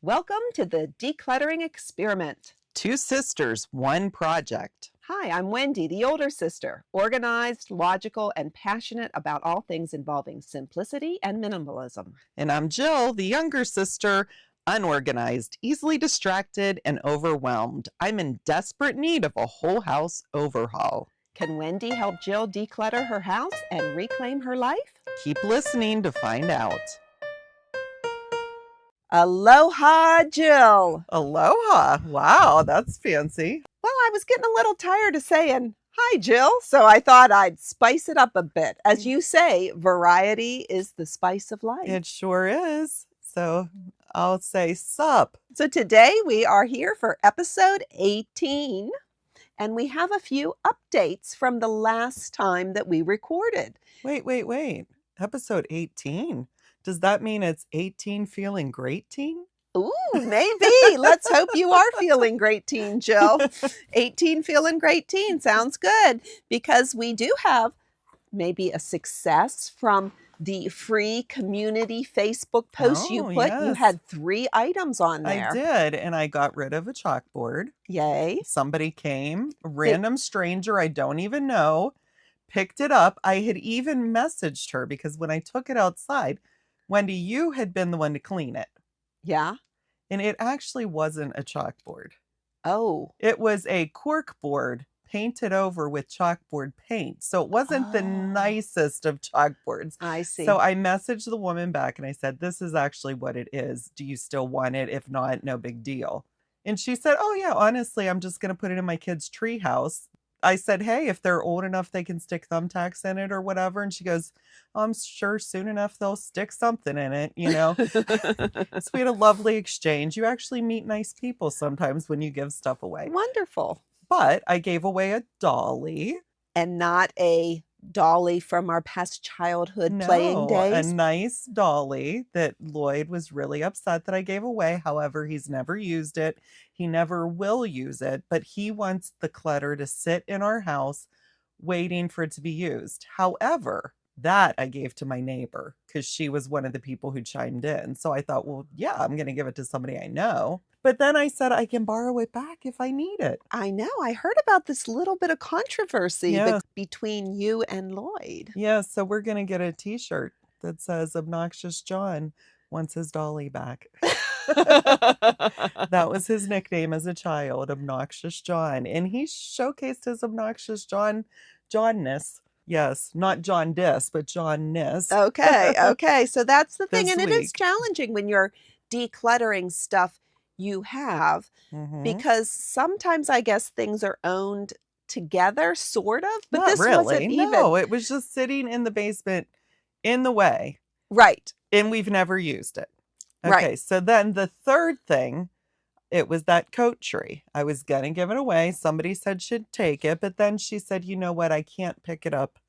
Welcome to the Decluttering Experiment. Two sisters, one project. Hi, I'm Wendy, the older sister, organized, logical, and passionate about all things involving simplicity and minimalism. And I'm Jill, the younger sister, unorganized, easily distracted, and overwhelmed. I'm in desperate need of a whole house overhaul. Can Wendy help Jill declutter her house and reclaim her life? Keep listening to find out. Aloha, Jill. Aloha. Wow, that's fancy. Well, I was getting a little tired of saying, hi, Jill, so I thought I'd spice it up a bit. As you say, variety is the spice of life. It sure is. So I'll say sup. So today we are here for episode 18, and we have a few updates from the last time that we recorded. Wait. Episode 18. Does that mean it's 18 feeling great teen? Ooh, maybe. Let's hope you are feeling great teen, Jill. 18 feeling great teen sounds good, because we do have maybe a success from the free community Facebook post you put. Yes. You had 3 items on there. I did, and I got rid of a chalkboard. Yay. Somebody came, a random stranger I don't even know, picked it up. I had even messaged her because when I took it outside, Wendy, you had been the one to clean it. Yeah. And it actually wasn't a chalkboard. Oh. It was a cork board painted over with chalkboard paint. So it wasn't the nicest of chalkboards. I see. So I messaged the woman back and I said, this is actually what it is. Do you still want it? If not, no big deal. And she said, oh yeah, honestly, I'm just going to put it in my kid's tree house. I said, hey, if they're old enough, they can stick thumbtacks in it or whatever. And she goes, I'm sure soon enough they'll stick something in it, you know. So we had a lovely exchange. You actually meet nice people sometimes when you give stuff away. Wonderful. But I gave away a dolly. And not a dolly from our past childhood playing days. A nice dolly that Lloyd was really upset that I gave away. However, he's never used it. He never will use it, but he wants the clutter to sit in our house waiting for it to be used. However, that I gave to my neighbor because she was one of the people who chimed in. So I thought, well, yeah, I'm going to give it to somebody I know. But then I said I can borrow it back if I need it. I know. I heard about this little bit of controversy between you and Lloyd. Yeah, so we're going to get a t-shirt that says Obnoxious John wants his dolly back. That was his nickname as a child, Obnoxious John. And he showcased his Obnoxious Johnness. Yes, not jaundice, but Johnness. Okay. So that's the thing. This And it is week. challenging when you're decluttering stuff you have, because sometimes I guess things are owned together, sort of. But Not this really. wasn't even. No, it was just sitting in the basement in the way. Right. And we've never used it. Okay, Right. so then the third thing, it was that coat tree. I was going to give it away. Somebody said she'd take it, but then she said, you know what? I can't pick it up.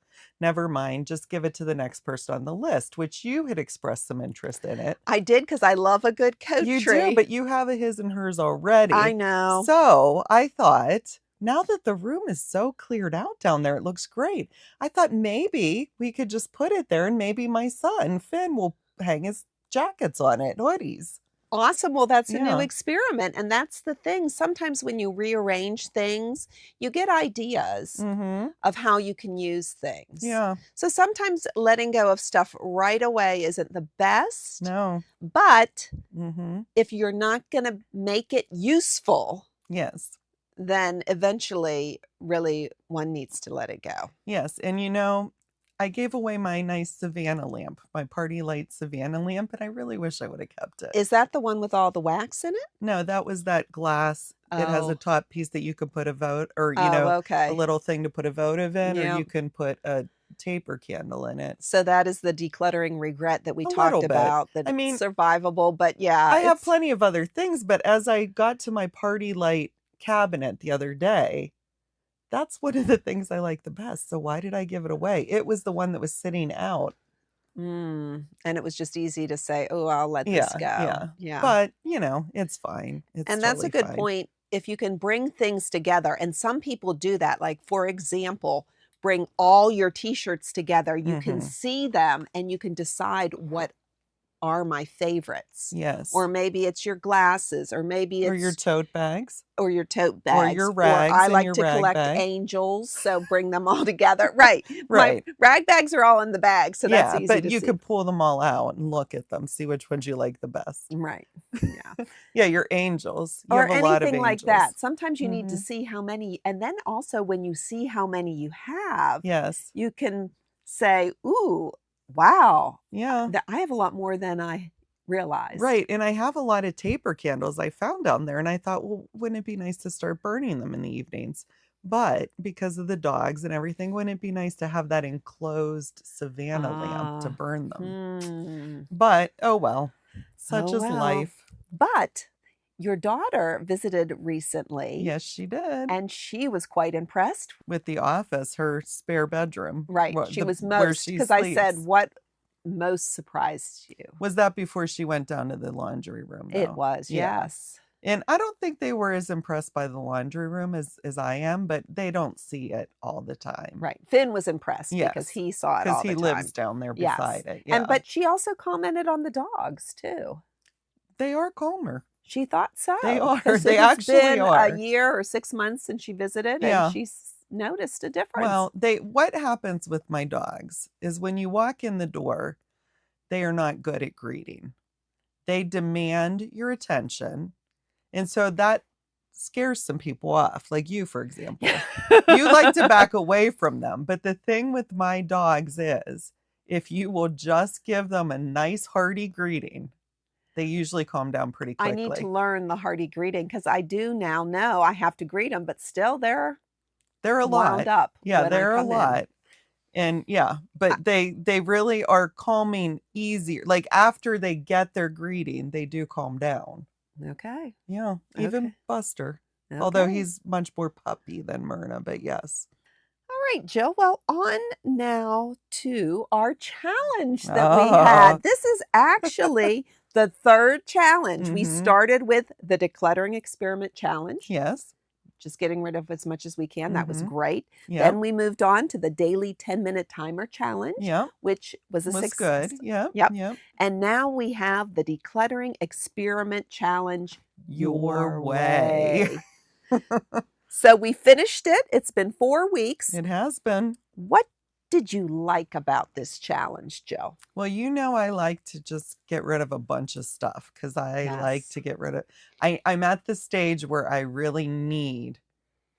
Never mind. Just give it to the next person on the list, which you had expressed some interest in it. I did, because I love a good coat You tree. do, but you have a his and hers already. I know. So I thought, now that the room is so cleared out down there, it looks great. I thought maybe we could just put it there and maybe my son, Finn, will hang his jackets on it, hoodies. Awesome. Well, that's a new Yeah. experiment. And that's the thing. Sometimes when you rearrange things, you get ideas of how you can use things. Yeah. So sometimes letting go of stuff right away isn't the best. No. But Mm-hmm. if you're not going to make it useful, Yes. then eventually, really, one needs to let it go. Yes. And you know, I gave away my nice Savannah lamp, my party light Savannah lamp, and I really wish I would have kept it. Is that the one with all the wax in it? No, that was that glass. It has Oh. a top piece that you could put a vote or, you Oh, know, okay. a little thing to put a votive in, Yeah. or you can put a taper candle in it. So that is the decluttering regret that we A little talked bit. about, that I mean, it's survivable, but yeah. I have it's- plenty of other things, but as I got to my party light cabinet the other day, that's one of the things I like the best. So why did I give it away? It was the one that was sitting out. And it was just easy to say, oh, I'll let this go. Yeah. But, you know, it's fine. It's And that's a totally good fine. point. If you can bring things together, and some people do that, like, for example, bring all your t-shirts together, you can see them and you can decide what are my favorites. Yes. Or maybe it's your glasses, or maybe Or it's your tote bags. or your tote Or bags, your or rags I in like your to rag collect bag. angels, so bring them all together. Right. My Right. rag bags are all in the bag, so that's Yeah, easy but to you see. could pull them all out and look at them, see which ones you like the best. Right. Yeah. Yeah, your angels. You Or have a lot of anything like angels. that. Sometimes you need to Mhm. see how many, and then also when you see how many you have, Yes. you can say, "Ooh, wow, Yeah. I have a lot more than I realized." Right. And I have a lot of taper candles I found down there. And I thought, well, wouldn't it be nice to start burning them in the evenings? But because of the dogs and everything, wouldn't it be nice to have that enclosed Savannah lamp to Ah. burn them? Hmm. But oh well, such Oh is well. life. But your daughter visited recently, Yes, she did. and she was quite impressed. With the office, her spare bedroom, Right. She was where most, she because I said, sleeps. "What most surprised you?" Was that before she went down to the laundry room, It though? was, Yeah. yes. And I don't think they were as impressed by the laundry room as I am, but they don't see it all the time. Right. Finn was impressed because Yes, he saw it because all he the lives time. down there Yes. beside it. And Yeah. but she also commented on the dogs too. They are calmer. She thought They so, are. because They it has actually been a are. year or 6 months since she visited, and Yeah. she's noticed a difference. Well, what happens with my dogs is when you walk in the door, they are not good at greeting. They demand your attention. And so that scares some people off, like you, for example. You like to back away from them. But the thing with my dogs is, if you will just give them a nice, hearty greeting, they usually calm down pretty I need to quickly. learn the hearty greeting, because I do now know I have to greet them, but still they're They're a wound lot. up Yeah, when I they're a come in. lot. And yeah, I but they really are calming easier. Like after they get their greeting, they do calm down. Okay. Yeah, even Okay. Buster. Although Okay. he's much more puppy than Myrna, but yes. All right, Jill. Well, on now to our challenge that we Oh. had. This is actually the third challenge. We Mm-hmm. started with the decluttering experiment challenge, Yes. just getting rid of as much as we can. That was Mm-hmm. great. Yep. Then we moved on to the daily 10-minute timer challenge, Yep. which was a Was success. good. Yep. Yep. Yep. And now we have the decluttering experiment challenge Your way. So we finished it. It's been 4 weeks. It has been. What did you like about this challenge, Jill? Well, I like to just get rid of a bunch of stuff because I like Yes. to get rid of. I'm at the stage where I really need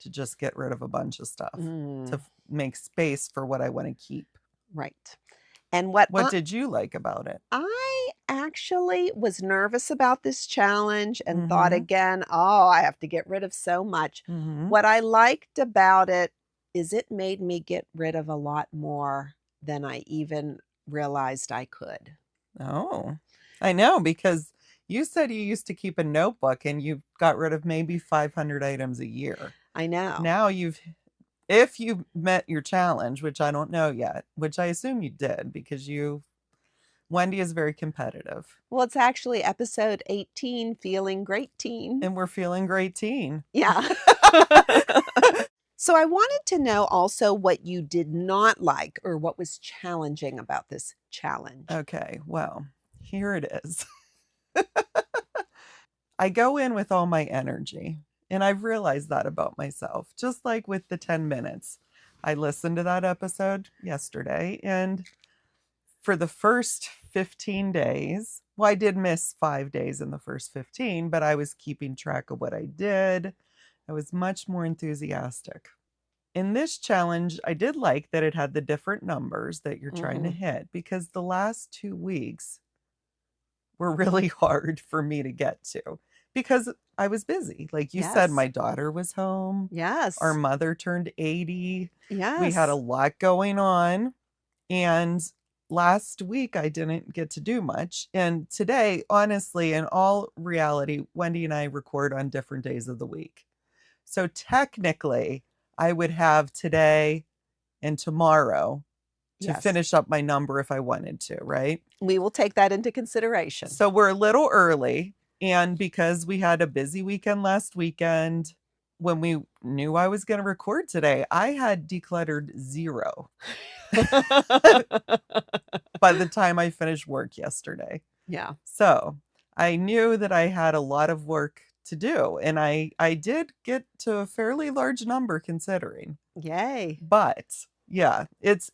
to just get rid of a bunch of stuff to make space for what I want to keep. Right. And what What did you like about it? I actually was nervous about this challenge and thought Mm-hmm. again, oh, I have to get rid of so much. Mm-hmm. What I liked about it is it made me get rid of a lot more than I even realized I could. Oh, I know, because you said you used to keep a notebook and you got rid of maybe 500 items a year. I know. Now if you met your challenge, which I don't know yet, which I assume you did because Wendy is very competitive. Well, it's actually episode 18, Feeling Great Teen. And we're feeling great teen. Yeah. So I wanted to know also what you did not like or what was challenging about this challenge. Okay, well, here it is. I go in with all my energy, and I've realized that about myself. Just like with the 10 minutes. I listened to that episode yesterday, and for the first 15 days, well, I did miss 5 days in the first 15, but I was keeping track of what I did. I was much more enthusiastic. In this challenge, I did like that it had the different numbers that you're trying to hit, because the last 2 weeks were really hard for me to get to because I was busy. Like you said, Yes. my daughter was home. Yes. Our mother turned 80. Yes. We had a lot going on. And last week I didn't get to do much. And today, honestly, in all reality, Wendy and I record on different days of the week. So technically, I would have today and tomorrow to Yes. finish up my number if I wanted to, right? We will take that into consideration. So we're a little early. And because we had a busy weekend last weekend, when we knew I was going to record today, I had decluttered 0 by the time I finished work yesterday. Yeah. So I knew that I had a lot of work to do, and I did get to a fairly large number considering. Yay. But yeah, it's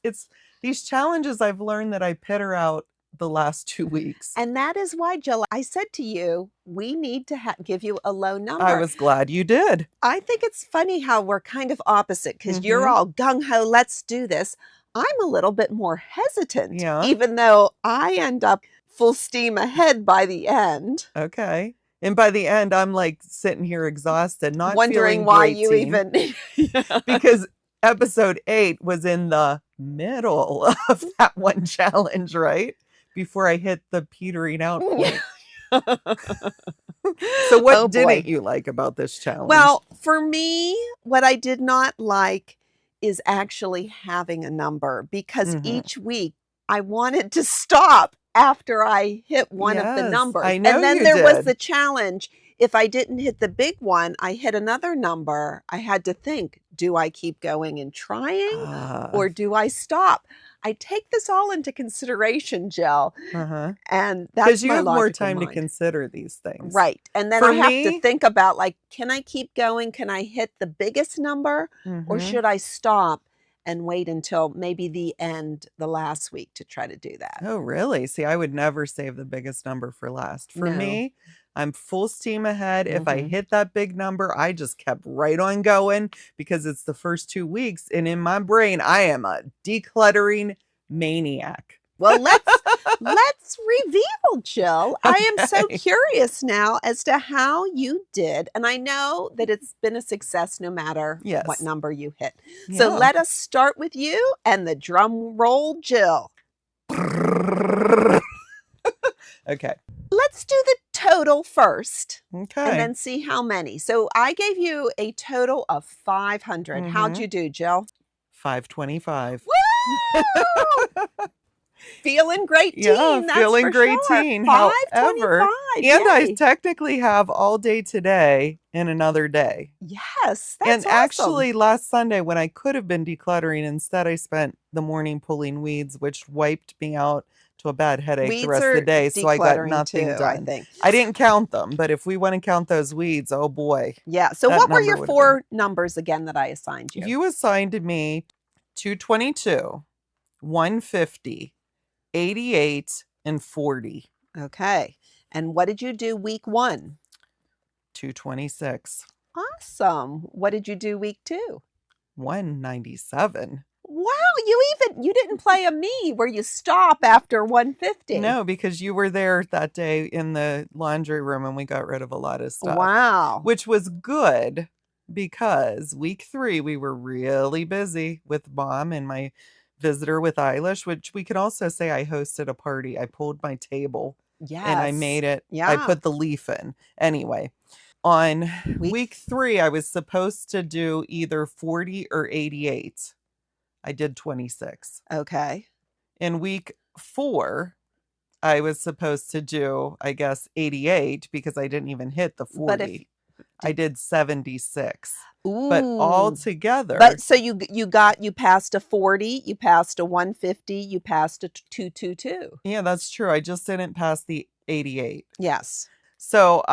these challenges I've learned that I pitter out the last 2 weeks. And that is why, Jill, I said to you, we need to give you a low I number. was glad you did. I think it's funny how we're kind of opposite because you're Mhm. all gung ho, let's do this. I'm a little bit more hesitant, Yeah. even though I end up full steam ahead by the end, Okay. And by the end, I'm like sitting here exhausted, not wondering feeling why great, you teen, even. Yeah. because episode 8 was in the middle of that one challenge, right? Before I hit the petering out point. So what Oh didn't boy. you like about this challenge? Well, for me, what I did not like is actually having a number because Mhm. each week I wanted to stop after I hit one of the Yes, numbers. I know And then you there was did. the challenge. If I didn't hit the big one, I hit another number. I had to think, do I keep going and trying or do I stop? I take this all into consideration, Jill, Uh-huh. and Because that's you my have more logical time to mind. consider these things. Right. And then For I have to me, think about, like, can I keep going? Can I hit the biggest number? Or mhm. should I stop and wait until maybe the end, the last week to try to do that? Oh, really? See, I would never save the biggest number for last. For No. me, I'm full steam ahead. If I Mhm. hit that big number, I just kept right on going because it's the first 2 weeks, and in my brain, I am a decluttering maniac. Well, let's reveal, Jill. I am so Okay. curious now as to how you did, and I know that it's been a success no matter what Yes. number you hit. So Yeah. let us start with you and the drum roll, Jill. Okay. Let's do the total first and Okay. then see how many. So I gave you a total of 500. How'd Mhm. you do, Jill? 525. Woo! Feeling great Yeah, teen, that's feeling for great sure. teen. However, 525. and I Yay. technically have all day today and another day. Yes, And that's awesome. actually, last Sunday, when I could have been decluttering, instead I spent the morning pulling weeds, which wiped me out to a bad headache the Weeds rest of the are day. So I got decluttering nothing too, I done. think. I didn't count them, but if we want to count those weeds, oh boy, Yeah. So that what were number your would have been. 4 numbers again that I assigned you? You assigned me 222, 150, 88, and 40. Okay. And what did you do week 1? 226. Awesome. What did you do week 2? 197. Wow, you didn't play a me where you stop after 150. No, because you were there that day in the laundry room and we got rid of a lot of stuff. Wow. Which was good because week 3 we were really busy with Mom and my visitor with Eilish, which we could also say I hosted a party. I pulled my table and I Yes. made it. I Yeah. put the leaf in. Anyway, on week 3 I was supposed to do either 40 or 88. I did 26. Okay. In week 4, I was supposed to do, I guess, 88 because I didn't even hit the But if 40. I did 76. Ooh. But all together, But so you passed a 40, you passed a 150, you passed a 222. yeah, that's true. I just didn't pass the 88. Yes. So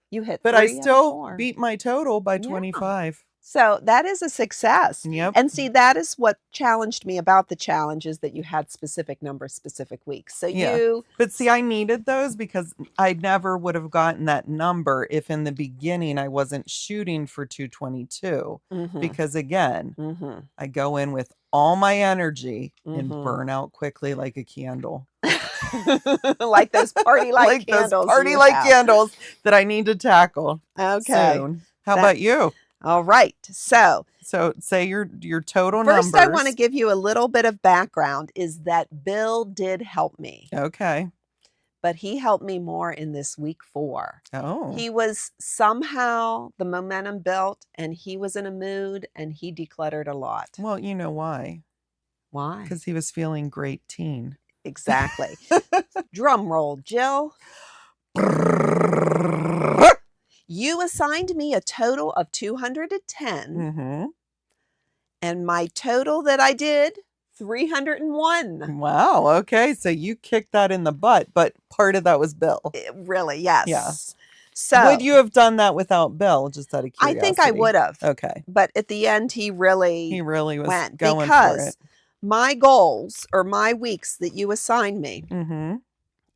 You hit but I 3 out of still 4. beat my total by Yeah. 25. So that is a success. Yep. And see, that is what challenged me about the challenge is that you had specific numbers, specific weeks. So Yeah. But see, I needed those because I never would have gotten that number if in the beginning I wasn't shooting for 222. Mhm. Because again, Mhm. I go in with all my energy and Mhm. burn out quickly like a candle. Like those party light Like those candles. party you light have. candles that I need to tackle Okay. soon. How That- about you? All right. So So say your total first, numbers. I want to give you a little bit of background is that Bill did help me, Okay. but he helped me more in this week 4. Oh. He was somehow the momentum built and he was in a mood and he decluttered a lot. Well, you know why? Why? Because he was feeling great teen. Exactly. Drum roll, Jill. You assigned me a total of 210 Mm-hmm. and my total that I did 301. Wow. Okay. So you kicked that in the butt, but part of that was Bill. Really, Yeah. yes. So Would you have done that without Bill? Just out of I curiosity. think I would have. Okay. But at the end, he He really really was went going for because it. my goals or my weeks that you assigned me, Mm-hmm.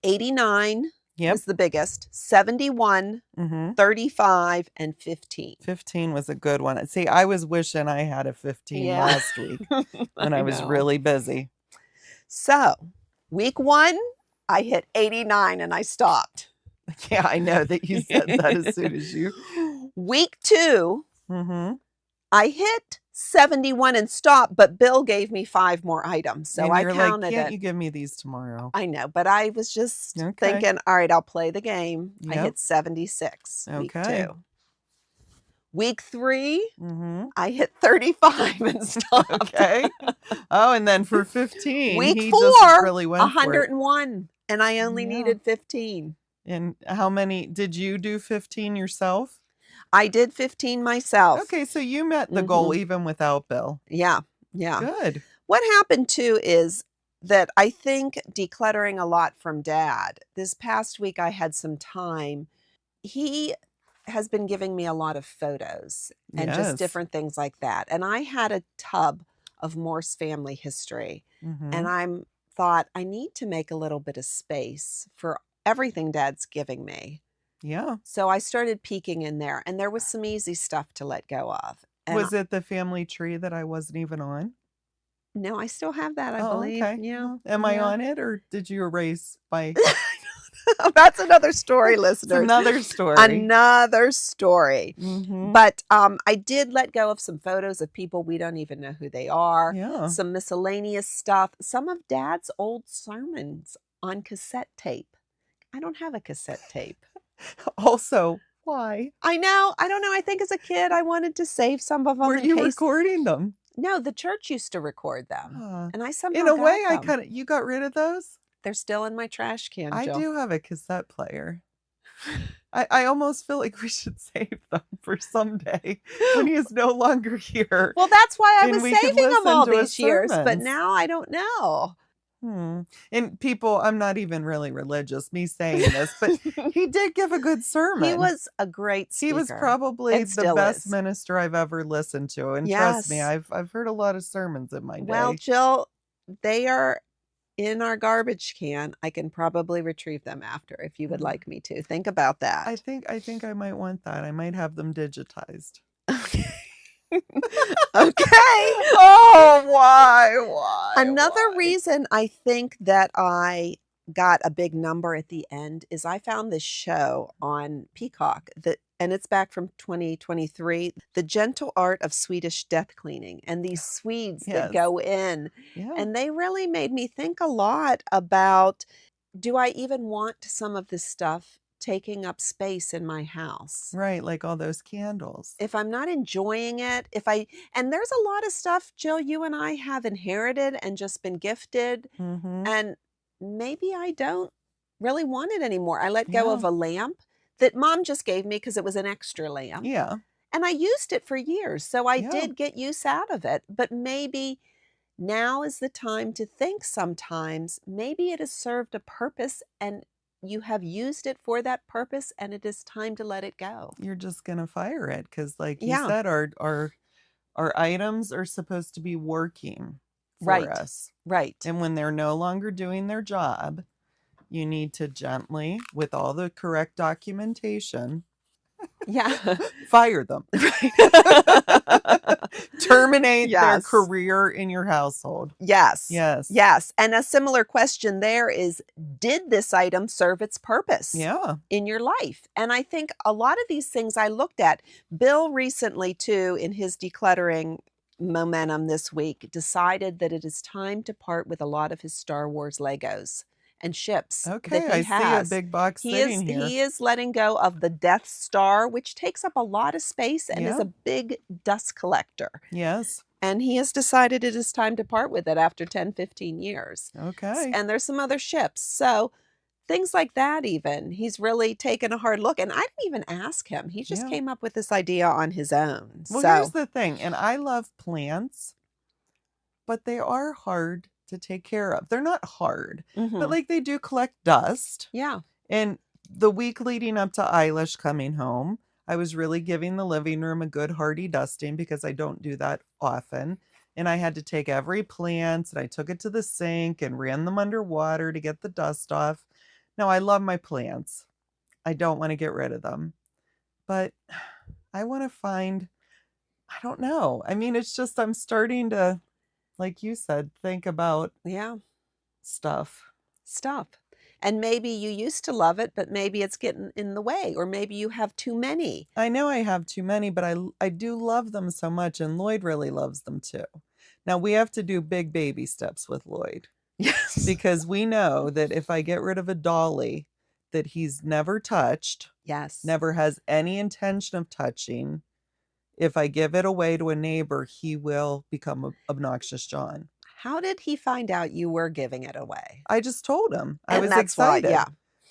89 Yep. was the biggest, 71, Mm-hmm. 35, and 15. 15 was a good one. See, I was wishing I had a 15 Yeah. last week when I was know. really busy. So, week 1, I hit 89 and I stopped. Yeah, I know that you said that as soon as you. Week 2, Mm-hmm. I hit 71 and stopped, but Bill gave me 5 more items. So And I you're like, counted can't it. you give me these tomorrow? I know, but I was just Okay. thinking, all right, I'll play the game. I Yep. hit 76 week Okay. 2. Week 3, Mm-hmm. I hit 35 and stopped. Okay. Oh, and then for 15, Week he 4, just really went for it. 101, and I only Yeah. needed 15. And how many did you do 15 yourself? I did 15 myself. Okay, so you met the goal even without Bill. Yeah, yeah. Good. What happened too is that I think decluttering a lot from Dad. This past week I had some time. He has been giving me a lot of photos and just Yes. different things like that. And I had a tub of Morse family history. Mm-hmm. And I thought I need to make a little bit of space for everything Dad's giving me. Yeah. So I started peeking in there, and there was some easy stuff to let go of. And Was it the family tree that I wasn't even on? no, I still have that, I Oh, believe. okay. Yeah. Well, am I Yeah. on it, or did you erase my? That's another story, It's listeners. another story. Another story. Mm-hmm. But I did let go of some photos of people we don't even know who they are. Yeah. Some miscellaneous stuff. Some of Dad's old sermons on cassette tape. I don't have a cassette tape. Also, why? I know. I don't know. I think as a kid, I wanted to save some of them. Were in you case... recording them? No, the church used to record them. And I somehow in a way, got them. you got rid of those? They're still in my trash can, I Jill. do have a cassette player. I almost feel like we should save them for someday when he is no longer here. Well, that's why I and was we could saving them listen all to his these years, but sermons. now I don't know. And people, I'm not even really religious, me saying this, but he did give a good sermon. He was a great speaker. He was probably And the still best is. minister I've ever listened to. And trust me, Yes. I've heard a lot of sermons in my day. Well, Jill, they are in our garbage can. I can probably retrieve them after if you would like me to. Think about that. I think I might want that. I might have them digitized. Okay. Oh, why? Another reason I think that I got a big number at the end is I found this show on Peacock and it's back from 2023, The Gentle Art of Swedish Death Cleaning, and these Swedes that go in. Yeah. And they really made me think a lot about, do I even want some of this stuff taking up space in my house? Right, like all those candles. If I'm not enjoying it, and there's a lot of stuff, Jill, you and I have inherited and just been gifted, and maybe I don't really want it anymore. I let go of a lamp that Mom just gave me because it was an extra lamp. Yeah. And I used it for years, so I did get use out of it. But maybe now is the time to think sometimes, maybe it has served a purpose and you have used it for that purpose and it is time to let it go. You're just going to fire it because like you said, our items are supposed to be working for us. Right. And when they're no longer doing their job, you need to gently, with all the correct documentation, fire them. Terminate their career in your household. Yes. And a similar question there is, did this item serve its purpose in your life? And I think a lot of these things I looked at, Bill recently too, in his decluttering momentum this week, decided that it is time to part with a lot of his Star Wars Legos and ships that he has. See a big box sitting here. He is letting go of the Death Star, which takes up a lot of space and is a big dust collector. Yes. And he has decided it is time to part with it after 10, 15 years. Okay. And there's some other ships. So things like that even. He's really taken a hard look. And I didn't even ask him. He just came up with this idea on his own. Well, here's the thing. And I love plants. but they are hard to take care of. They're not hard, Mm-hmm. but like they do collect dust. Yeah. And the week leading up to Eilish coming home, I was really giving the living room a good hearty dusting because I don't do that often. And I had to take every plant and I took it to the sink and ran them under water to get the dust off. Now, I love my plants. I don't want to get rid of them. But I want to find, I don't know. I mean, it's just I'm starting to, like you said, think about Yeah. stuff. And maybe you used to love it, but maybe it's getting in the way, or maybe you have too many. I know I have too many, but I do love them so much, and Lloyd really loves them too. Now we have to do big baby steps with Lloyd Yes. because we know that if I get rid of a dolly that he's never touched, Yes. never has any intention of touching, if I give it away to a neighbor, he will become obnoxious John. How did he find out you were giving it away? I just told him. I And was that's why, excited. yeah.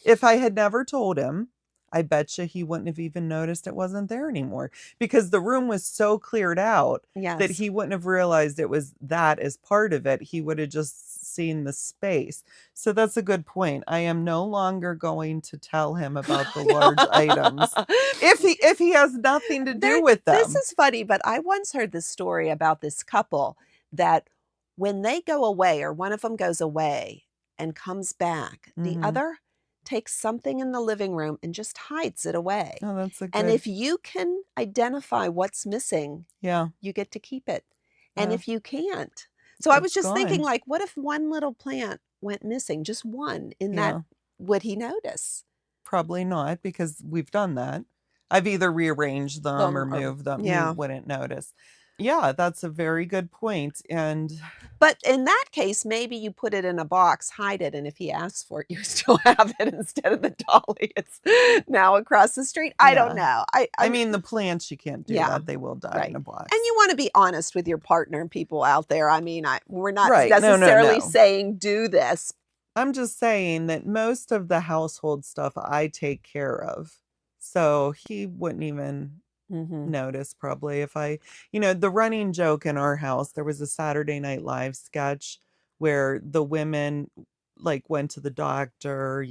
If I had never told him, I bet you he wouldn't have even noticed it wasn't there anymore because the room was so cleared out that Yes. he wouldn't have realized it was that as part of it. He would have just seen the space. So that's a good point. I am no longer going to tell him about the large items if he has nothing to do with them. This is funny, but I once heard this story about this couple that when they go away or one of them goes away and comes back, the Mhm. other takes something in the living room and just hides it away. Oh, that's a good. And if you can identify what's missing, yeah, you get to keep it. And Yeah. if you can't. So I was It's just thinking, gone. like, what if one little plant went missing, just one in that, Yeah. would he notice? Probably not because we've done that. I've either rearranged them or moved them. yeah. He wouldn't notice. Yeah, that's a very good point. And But in that case, maybe you put it in a box, hide it, and if he asks for it, you still have it instead of the dolly. It's now across the street. I don't Yeah. know. I mean, the plants, you can't do Yeah, that. They will die right. in a box. And you want to be honest with your partner and people out there. I mean, we're not Right. No, no, necessarily no. saying do this. I'm just saying that most of the household stuff I take care of. So he wouldn't even Mm-hmm. notice probably if the running joke in our house, there was a Saturday Night Live sketch where the women like went to the doctor,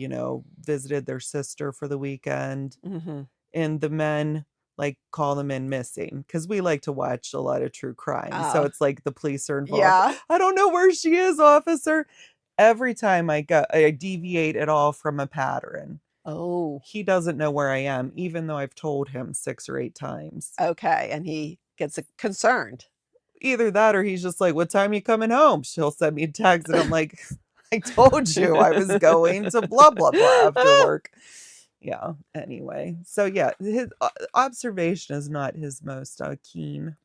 visited their sister for the weekend, Mm-hmm. and the men like call them in missing because we like to watch a lot of true crime. So it's like the police are involved. Yeah. I don't know where she is, officer. Every time I deviate at all from a pattern. Oh, He doesn't know where I am, even though I've told him 6 or 8 times. okay. And he gets concerned. Either that or he's just like, what time you coming home? She'll send me a text and I'm like, I told you I was going to blah, blah, blah after work. Yeah, anyway. So yeah, his observation is not his most keen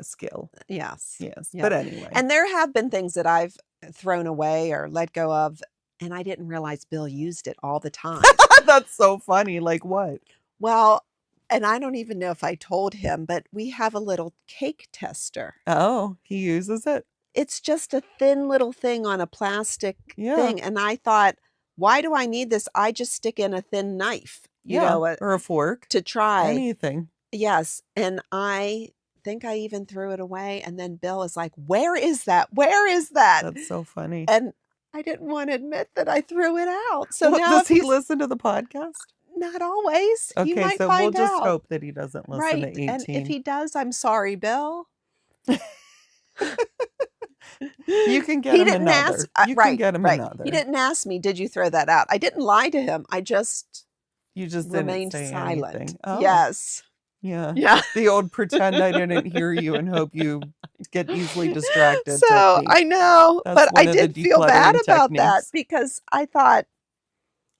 skill. Yes. Yes, Yeah. but anyway. And there have been things that I've thrown away or let go of, and I didn't realize Bill used it all the time. That's so funny. Like what? Well, and I don't even know if I told him, but we have a little cake tester. Oh, he uses it? It's just a thin little thing on a plastic Yeah. thing. And I thought, why do I need this? I just stick in a thin knife, or a fork. to try. Anything. Yes. And I think I even threw it away. And then Bill is like, where is that? Where is that? That's so funny. And I didn't want to admit that I threw it out. So Well, now does he listen to the podcast? Not always. You Okay, might so we'll find just out. hope that he doesn't listen to Right. 18. And if he does, I'm sorry, Bill. You can get He him didn't another. ask. You can get him another. He didn't ask me, did you throw that out? I didn't lie to him. I just You just didn't remained say silent. anything. Oh, Yes. yeah. Yeah. The old pretend I didn't hear you and hope you get easily distracted So technique. I know, That's but one I of the did feel bad decluttering about that techniques. because I thought,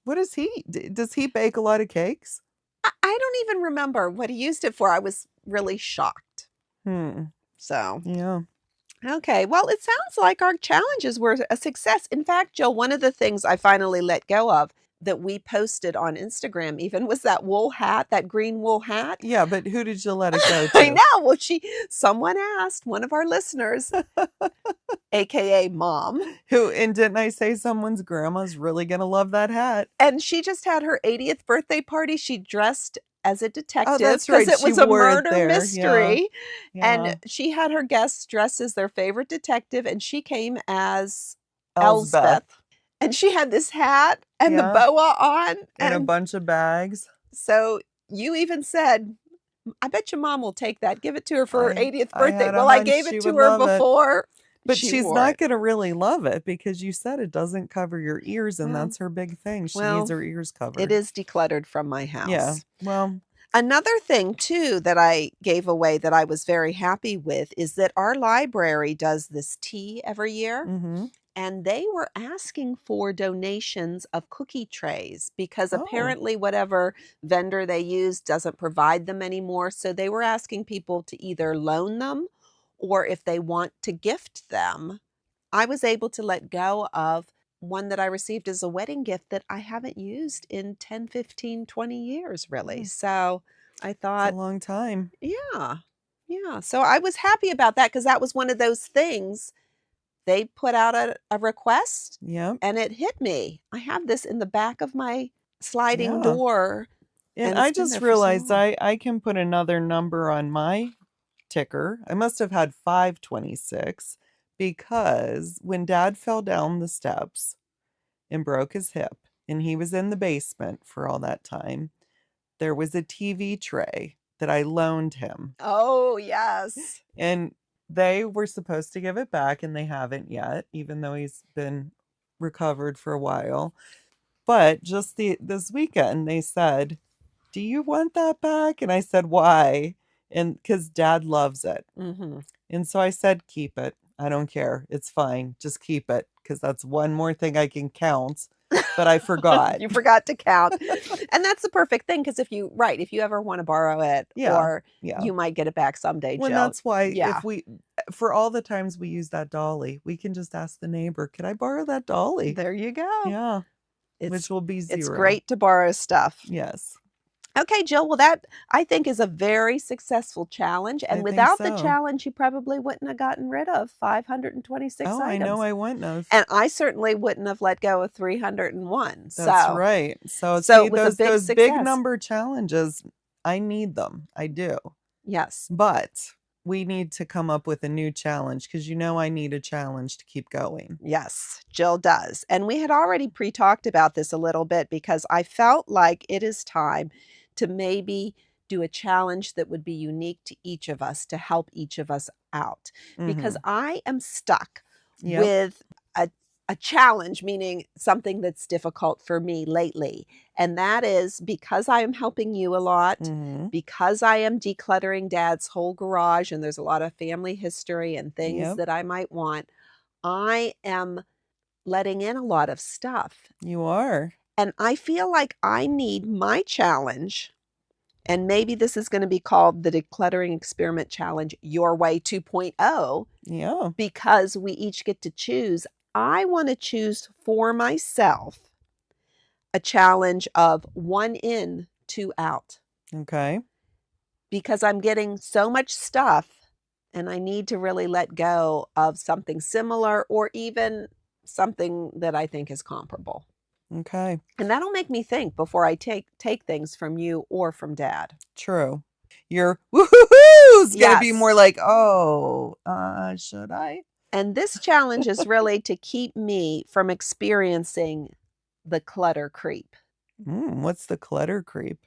What does he bake a lot of cakes? I don't even remember what he used it for. I was really shocked. So, Yeah. okay. Well, it sounds like our challenges were a success. In fact, Jill, one of the things I finally let go of that we posted on Instagram even was that wool hat, that green wool hat. Yeah, but who did you let it go to? I know. Well, someone asked, one of our listeners, AKA mom. And didn't I say someone's grandma's really going to love that hat? And she just had her 80th birthday party. She dressed as a detective that's because right. it She was a wore it murder there. Yeah. mystery. Yeah. And she had her guests dressed as their favorite detective, and she came as Elsbeth. Elsbeth. And she had this hat and the Yeah. boa on. And a And bunch of bags. so you even said, I bet your mom will take that. Give it to her for her 80th I birthday. had a Well, I hunch gave she it to would her love it. before But she she's wore not it. going to really love it because you said it doesn't cover your ears, and Well, that's her big thing. She well, needs her ears covered. It is decluttered from my house. Yeah. Well, Another thing, too, that I gave away that I was very happy with is that our library does this tea every year. mm-hmm. And they were asking for donations of cookie trays because Oh. apparently whatever vendor they use doesn't provide them anymore. So they were asking people to either loan them or if they want to gift them. I was able to let go of one that I received as a wedding gift that I haven't used in 10, 15, 20 years, really. So I It's thought, a long time. yeah. So I was happy about that because that was one of those things. They put out a request Yep. and it hit me. I have this in the back of my sliding Yeah. door. And it's I been just there for so realized long. I can put another number on my ticker. I must have had 526 because when Dad fell down the steps and broke his hip and he was in the basement for all that time, there was a TV tray that I loaned him. Oh, yes. And they were supposed to give it back and they haven't yet, even though he's been recovered for a while. But just this weekend they said, "Do you want that back?" And I said, "Why?" And because Dad loves it. Mm-hmm. And so I said, "Keep it. I don't care. It's fine. Just keep it." Because that's one more thing I can count. But I forgot. You forgot to count. And that's the perfect thing because if you ever want to borrow it or Yeah. you might get it back someday, Well, Jill. that's why Yeah. for all the times we use that dolly, we can just ask the neighbor, "Can I borrow that dolly?" There you go. Yeah. Which will be 0. It's great to borrow stuff. Yes. Okay, Jill. Well, that I think is a very successful challenge. And I think without the so. challenge, you probably wouldn't have gotten rid of 526 Oh, items. I know I wouldn't have. And I certainly wouldn't have let go of 301. That's right. So it was a big those big success. number challenges, I need them. I do. Yes. But we need to come up with a new challenge because I need a challenge to keep going. Yes, Jill does. And we had already pre-talked about this a little bit because I felt like it is time to maybe do a challenge that would be unique to each of us to help each of us out. Because I am stuck with a challenge, meaning something that's difficult for me lately. And that is because I am helping you a lot, because I am decluttering Dad's whole garage, and there's a lot of family history and things that I might want. I am letting in a lot of stuff. You are. And I feel like I need my challenge. And maybe this is going to be called the Decluttering Experiment Challenge Your Way 2.0. Yeah. Because we each get to choose. I want to choose for myself a challenge of 1 in, 2 out. Okay. Because I'm getting so much stuff and I need to really let go of something similar or even something that I think is comparable. Okay. And that'll make me think before I take things from you or from Dad. True. Your woohoo-hoo's going to be Yes. more like, oh, should I? And this challenge is really to keep me from experiencing the clutter creep. What's the clutter creep?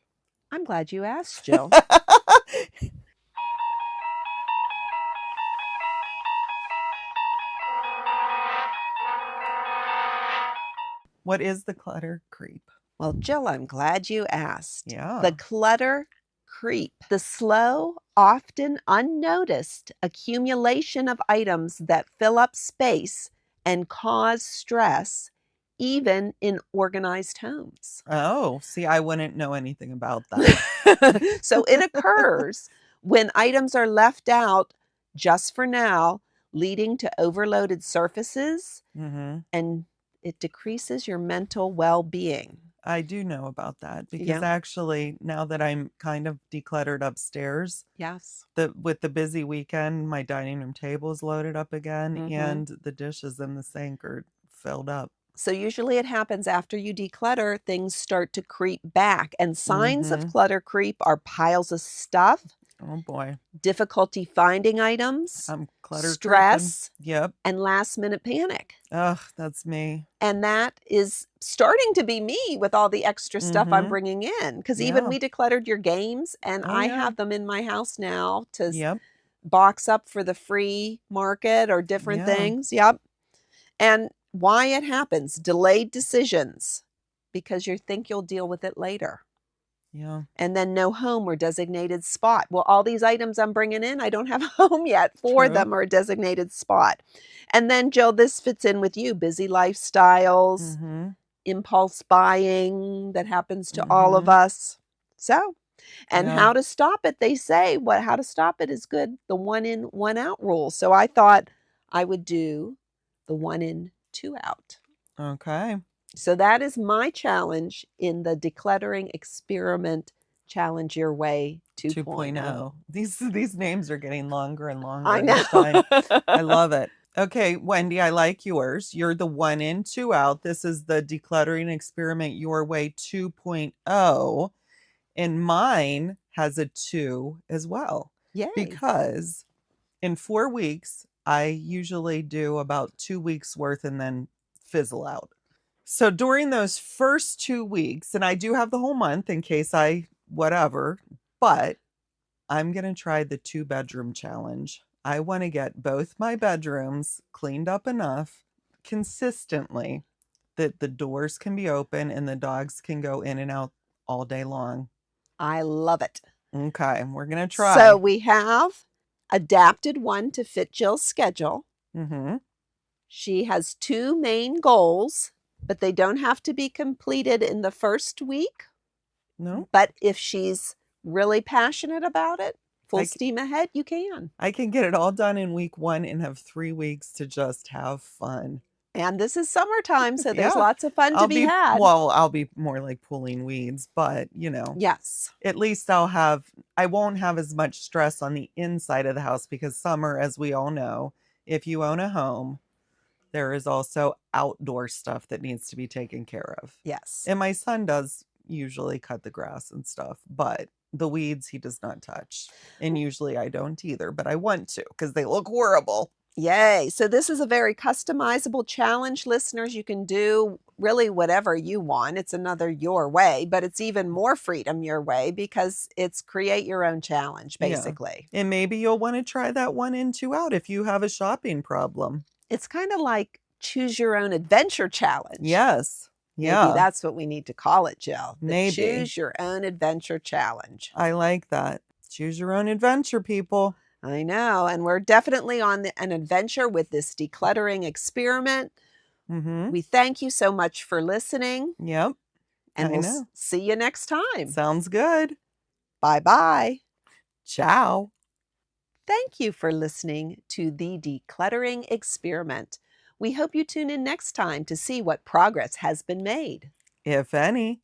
I'm glad you asked, Jill. What is the clutter creep? Well, Jill, I'm glad you asked. Yeah. The clutter creep, the slow, often unnoticed accumulation of items that fill up space and cause stress, even in organized homes. Oh, see, I wouldn't know anything about that. So it occurs when items are left out just for now, leading to overloaded surfaces, and it decreases your mental well-being. I do know about that because actually now that I'm kind of decluttered upstairs, yes, with the busy weekend, my dining room table is loaded up again and the dishes in the sink are filled up. So usually it happens after you declutter, things start to creep back. And signs of Mm-hmm. clutter creep are piles of stuff, Oh boy. difficulty finding items, I'm clutter creeping. stress, Yep. and last minute panic. Ugh, that's me. And that is starting to be me with all the extra stuff I'm Mm-hmm. bringing in. Because even Yeah. we decluttered your games, and Oh I yeah. have them in my house now to Yep. box up for the free market or different Yeah. things. Yep. And why it happens, delayed decisions, because you think you'll deal with it later. Yeah. And then no home or designated spot. Well, all these items I'm bringing in, I don't have a home yet for True. them or a designated spot. And then, Jill, this fits in with you, busy lifestyles, Mm-hmm. impulse buying that happens to all of Mm-hmm. us. So, and Yeah. how to stop it, they say, how to stop it is good, the 1 in, 1 out rule. So I thought I would do the 1 in, 2 out. Okay. So that is my challenge in the Decluttering Experiment Challenge Your Way 2.0. 2.0. These names are getting longer and I longer know. each time. I love it. Okay, Wendy, I like yours. You're the 1 in, 2 out. This is the Decluttering Experiment Your Way 2.0. And mine has a 2 as well. Yay. Because in 4 weeks, I usually do about 2 weeks worth and then fizzle out. So during those first 2 weeks, and I do have the whole month in case I whatever, but I'm going to try the 2-bedroom challenge. I want to get both my bedrooms cleaned up enough consistently that the doors can be open and the dogs can go in and out all day long. I love it. Okay, we're going to So try. we have adapted one to fit Jill's schedule. Mm-hmm. She has 2 main goals, but they don't have to be completed in the first week. No, But if she's really passionate about it, full I, steam ahead, you can. I can get it all done in week 1 and have 3 weeks to just have fun. And this is summertime, so there's Yeah, lots of fun to be had. I'll be more like pulling weeds, but Yes. at least I won't have as much stress on the inside of the house because summer, as we all know, if you own a home, there is also outdoor stuff that needs to be taken care of. Yes. And my son does usually cut the grass and stuff, but the weeds he does not touch. And usually I don't either, but I want to because they look horrible. Yay. So this is a very customizable challenge, listeners. You can do really whatever you want. It's another your way, but it's even more freedom your way because it's create your own challenge, basically. Yeah. And maybe you'll want to try that 1 in, 2 out if you have a shopping problem. It's kind of like choose your own adventure challenge. Yes. Maybe Yeah. that's what we need to call it, Jill. The Maybe. choose your own adventure challenge. I like that. Choose your own adventure, people. I know. And we're definitely on an adventure with this decluttering experiment. Mm-hmm. We thank you so much for listening. Yep. And I we'll know. see you next time. Sounds good. Bye-bye. Ciao. Thank you for listening to the Decluttering Experiment. We hope you tune in next time to see what progress has been made. If any.